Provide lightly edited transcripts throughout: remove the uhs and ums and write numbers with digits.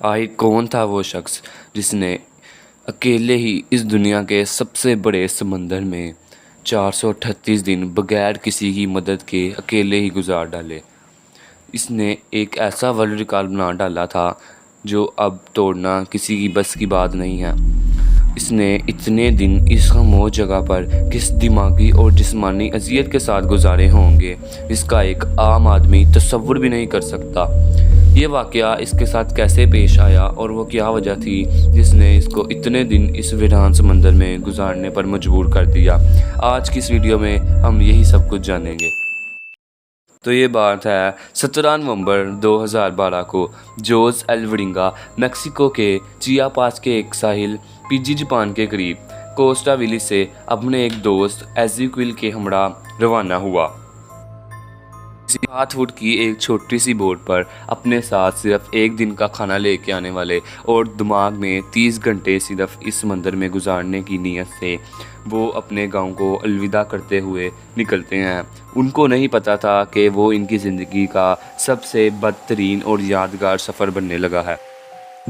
आखिर कौन था वो शख्स जिसने अकेले ही इस दुनिया के सबसे बड़े समंदर में 438 दिन बगैर किसी की मदद के अकेले ही गुजार डाले। इसने एक ऐसा वर्ल्ड रिकॉर्ड बना डाला था जो अब तोड़ना किसी की बस की बात नहीं है। इसने इतने दिन इस खामोश जगह पर किस दिमागी और जिस्मानी अज़ियत के साथ गुजारे होंगे, इसका एक आम आदमी तसव्वुर भी नहीं कर सकता। ये वाक़या इसके साथ कैसे पेश आया और वो क्या वजह थी जिसने इसको इतने दिन इस वीरान समंदर में गुजारने पर मजबूर कर दिया। आज की इस वीडियो में हम यही सब कुछ जानेंगे। तो ये बात है 17 नवंबर 2012 को जोस एल्वडिंगा मैक्सिको के चियापास के एक साहिल पीजी जापान के करीब कोस्टा विली से अपने एक दोस्त एज़िक्विल के हमरा रवाना हुआ। 7 फुट की एक छोटी सी बोट पर अपने साथ सिर्फ एक दिन का खाना लेके आने वाले और दिमाग में 30 घंटे सिर्फ इस समंदर में गुजारने की नीयत से वो अपने गांव को अलविदा करते हुए निकलते हैं। उनको नहीं पता था कि वो इनकी ज़िंदगी का सबसे बदतरीन और यादगार सफ़र बनने लगा है।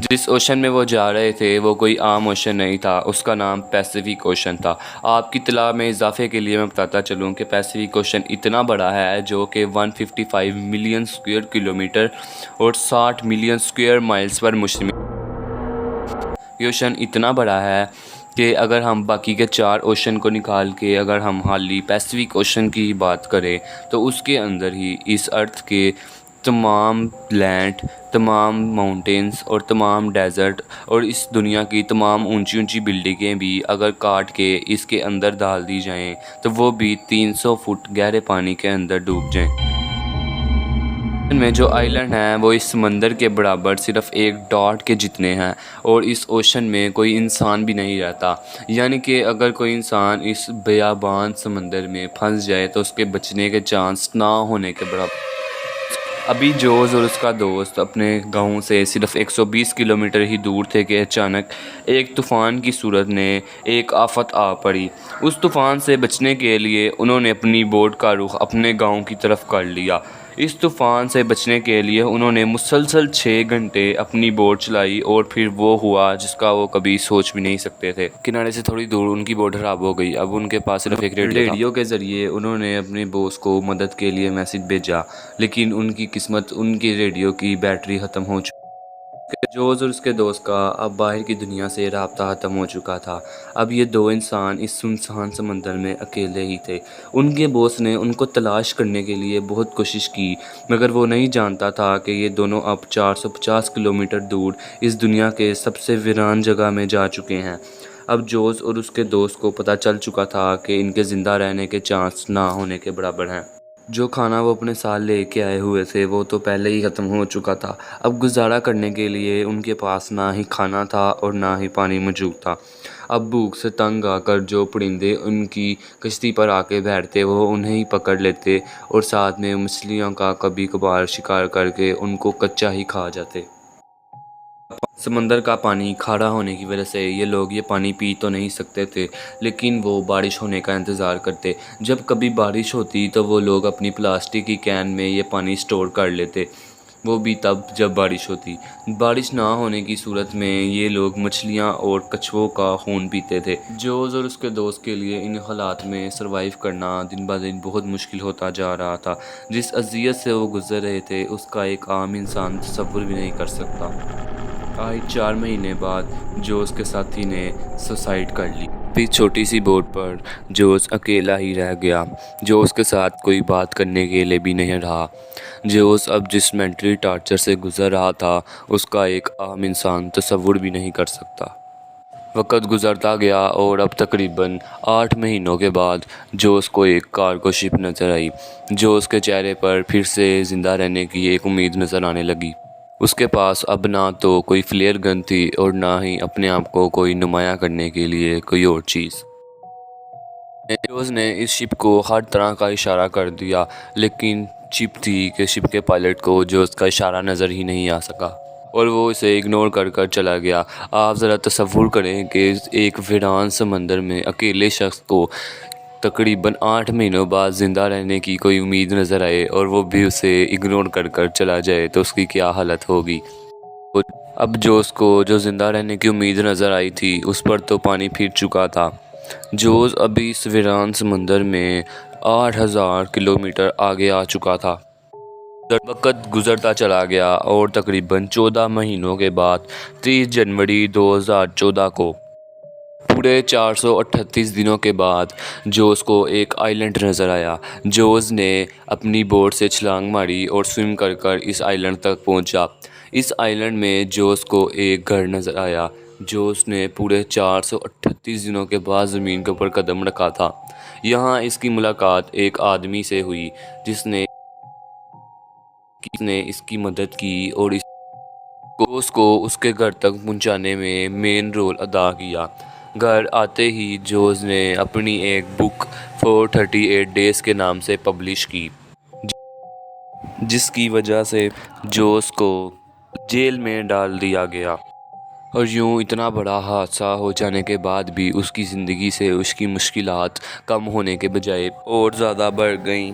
जिस ओशन में वो जा रहे थे वो कोई आम ओशन नहीं था, उसका नाम पैसिफिक ओशन था। आपकी इत्तला में इजाफे के लिए मैं बताता चलूँ कि पैसिफिक ओशन इतना बड़ा है जो कि 155 मिलियन स्क्वायर किलोमीटर और 60 मिलियन स्क्वायर माइल्स पर मुश्तमिल। ये ओशन इतना बड़ा है कि अगर हम बाकी के 4 ओशन को निकाल के अगर हम हाली पैसिफिक ओशन की बात करें तो उसके अंदर ही इस अर्थ के तमाम लैंड, तमाम माउंटेन्स और तमाम डेज़र्ट और इस दुनिया की तमाम ऊंची ऊंची बिल्डिंगें भी अगर काट के इसके अंदर डाल दी जाएं तो वो भी 300 फुट गहरे पानी के अंदर डूब जाएं। में जो आइलैंड हैं वो इस समंदर के बराबर सिर्फ एक डॉट के जितने हैं और इस ओशन में कोई इंसान भी नहीं रहता। यानी कि अगर कोई इंसान इस बेयाबान समंदर में फंस जाए तो उसके बचने के चांस ना होने के बराबर। अभी जोस और उसका दोस्त अपने गांव से सिर्फ 120 किलोमीटर ही दूर थे कि अचानक एक तूफ़ान की सूरत ने एक आफत आ पड़ी। उस तूफ़ान से बचने के लिए उन्होंने अपनी बोट का रुख अपने गांव की तरफ कर लिया। इस तूफ़ान से बचने के लिए उन्होंने मुसलसल 6 घंटे अपनी बोट चलाई और फिर वो हुआ जिसका वो कभी सोच भी नहीं सकते थे। किनारे से थोड़ी दूर उनकी बोट खराब हो गई। अब उनके पास सिर्फ एक रेडियो के ज़रिए उन्होंने अपने बॉस को मदद के लिए मैसेज भेजा, लेकिन उनकी किस्मत उनकी रेडियो की बैटरी ख़त्म हो चुकी। जोस और उसके दोस्त का अब बाहर की दुनिया से राब्ता ख़त्म हो चुका था। अब ये 2 इंसान इस सुनसान समंदर में अकेले ही थे। उनके बॉस ने उनको तलाश करने के लिए बहुत कोशिश की, मगर वो नहीं जानता था कि ये दोनों अब 450 किलोमीटर दूर इस दुनिया के सबसे वीरान जगह में जा चुके हैं। अब जोस और उसके दोस्त को पता चल चुका था कि इनके ज़िंदा रहने के चांस ना होने के बराबर हैं। जो खाना वो अपने साथ लेके आए हुए थे वो तो पहले ही ख़त्म हो चुका था। अब गुजारा करने के लिए उनके पास ना ही खाना था और ना ही पानी मौजूद था। अब भूख से तंग आकर जो परिंदे उनकी कश्ती पर आके बैठते वो उन्हें ही पकड़ लेते और साथ में मछलियों का कभी कभार शिकार करके उनको कच्चा ही खा जाते। समंदर का पानी खारा होने की वजह से ये लोग ये पानी पी तो नहीं सकते थे, लेकिन वो बारिश होने का इंतज़ार करते। जब कभी बारिश होती तो वो लोग अपनी प्लास्टिक की कैन में ये पानी स्टोर कर लेते, वो भी तब जब बारिश होती। बारिश ना होने की सूरत में ये लोग मछलियाँ और कछुओं का खून पीते थे। जोस और उसके दोस्त के लिए इन हालात में सरवाइव करना दिन ब दिन बहुत मुश्किल होता जा रहा था। जिस अजियत से वो गुजर रहे थे उसका एक आम इंसान तसव्वुर भी नहीं कर सकता। आज 4 महीने बाद जोस के साथी ने सुसाइड कर ली। फिर छोटी सी बोट पर जोस अकेला ही रह गया। जोस के साथ कोई बात करने के लिए भी नहीं रहा। जोस अब जिस मेंटली टॉर्चर से गुजर रहा था उसका एक आम इंसान तसव्वुर भी नहीं कर सकता। वक्त गुजरता गया और अब तकरीबन 8 महीनों के बाद जोस को एक कार्गो शिप नज़र आई। जोस के चेहरे पर फिर से ज़िंदा रहने की एक उम्मीद नज़र आने लगी। उसके पास अब ना तो कोई फ्लेयर गन थी और ना ही अपने आप को कोई नुमाया करने के लिए कोई और चीज़। जोस ने इस शिप को हर तरह का इशारा कर दिया, लेकिन शिप थी कि शिप के पायलट को जोस का इशारा नज़र ही नहीं आ सका और वो इसे इग्नोर कर कर चला गया। आप ज़रा तसव्वुर करें कि एक वीरान समंदर में अकेले शख्स को तकरीबन 8 महीनों बाद ज़िंदा रहने की कोई उम्मीद नज़र आए और वो भी उसे इग्नोर कर कर चला जाए तो उसकी क्या हालत होगी। اب جوز کو جو زندہ رہنے کی امید نظر آئی تھی اس پر تو پانی پھر چکا تھا۔ جوز ابھی اس ویران سمندر میں 8,000 کلومیٹر آگے آ چکا تھا۔ وقت گزرتا چلا گیا اور تقریباً 14 مہینوں کے بعد 30 جنوری 2014 کو پورے 438 دنوں کے بعد جوز کو ایک آئی لینڈ نظر آیا۔ جوز نے اپنی بوٹ سے چھلانگ ماری اور سوئم کر کر اس آئی لینڈ تک پہنچا۔ اس آئی لینڈ میں جوز کو ایک گھر نظر آیا۔ جوز نے پورے 438 دنوں کے بعد زمین کے اوپر قدم رکھا تھا۔ یہاں اس کی ملاقات ایک آدمی سے ہوئی جس نے اس کی مدد کی اور جوز کو اس کے گھر تک پہنچانے میں مین رول ادا کیا۔ گھر آتے ہی جوز نے اپنی ایک بک 438 ڈیز کے نام سے پبلش کی، جس کی وجہ سے جوز کو جیل میں ڈال دیا گیا۔ اور یوں اتنا بڑا حادثہ ہو جانے کے بعد بھی اس کی زندگی سے اس کی مشکلات کم ہونے کے بجائے اور زیادہ بڑھ گئیں۔